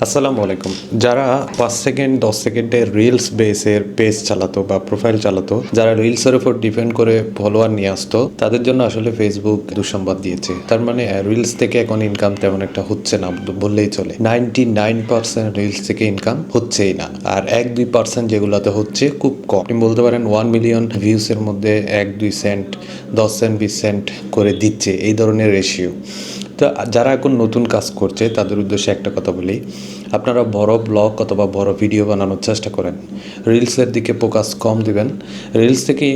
আসসালামু আলাইকুম। যারা 5 সেকেন্ড 10 সেকেন্ডের রিলস বেসের পেজ চালাতো বা প্রোফাইল চালাতো, যারা রিলসের উপর ডিপেন্ড করে ফলোয়ার নিয়ে আসতো, তাদের জন্য আসলে ফেসবুক দুঃসংবাদ দিয়েছে। তার মানে রিলস থেকে এখন ইনকাম তেমন একটা হচ্ছে না বললেই চলে। 99% রিলস থেকে ইনকাম হচ্ছেই না, আর 1-2% যেগুলোতে হচ্ছে খুব কম। আপনি বলতে পারেন 1 মিলিয়ন ভিউসের মধ্যে 1-2 সেন্ট, 10 সেন্ট 20 সেন্ট করে দিচ্ছে, এই ধরনের রেশিও। তো যারা এখন নতুন কাজ করছে তাদের উদ্দেশ্যে একটা কথা বলি, আপনারা বড় ব্লগ অথবা বড় ভিডিও বানানোর চেষ্টা করেন, রিলসের দিকে ফোকাস কম দিবেন। রিলস থেকে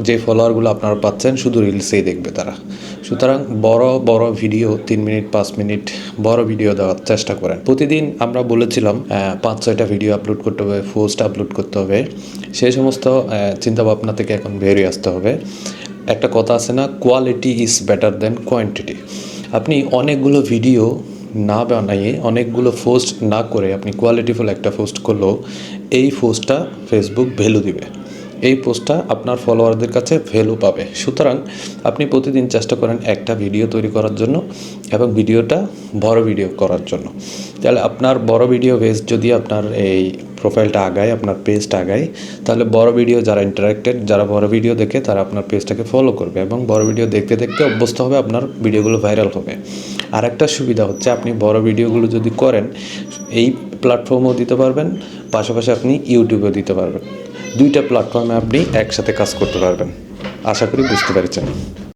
যে ফলোয়ারগুলো আপনারা পাচ্ছেন শুধু রিলসেই দেখবে তারা। সুতরাং বড় বড় ভিডিও 3 মিনিট 5 মিনিট বড় ভিডিও দেওয়ার চেষ্টা করেন। প্রতিদিন আমরা বলেছিলাম 5-6টা ভিডিও আপলোড করতে হবে, পোস্ট আপলোড করতে হবে। সেই সমস্ত চিন্তাভাবনা থেকে এখন বেরিয়ে আসতে হবে। একটা কথা আছে না, quality is better then quantity. আপনি অনেকগুলো ভিডিও না বানিয়ে, অনেকগুলো পোস্ট না করে আপনি কোয়ালিটিফুল একটা পোস্ট করলেও এই পোস্টটা ফেসবুক ভ্যালু দিবে, এই পোস্টটা আপনার ফলোয়ারদের কাছে ভ্যালু পাবে। সুতরাং আপনি প্রতিদিন চেষ্টা করেন একটা ভিডিও তৈরি করার জন্য এবং ভিডিওটা বড় ভিডিও করার জন্য। তাহলে আপনার বড় ভিডিও বেস যদি আপনার এই প্রোফাইলটা আগায়, আপনার পেজটা আগায়, তাহলে বড় ভিডিও যারা ইন্টারেক্টেড, যারা বড় ভিডিও দেখে তারা আপনার পেজটাকে ফলো করবে এবং বড় ভিডিও দেখতে দেখতে অভ্যস্ত হবে, আপনার ভিডিওগুলো ভাইরাল হবে। আর একটা সুবিধা হচ্ছে, আপনি বড় ভিডিওগুলো যদি করেন এই প্ল্যাটফর্মেও দিতে পারবেন, পাশাপাশি আপনি ইউটিউবেও দিতে পারবেন। 2টা প্ল্যাটফর্মে আপনি একসাথে কাজ করতে পারবেন। আশা করি বুঝতে পেরেছেন।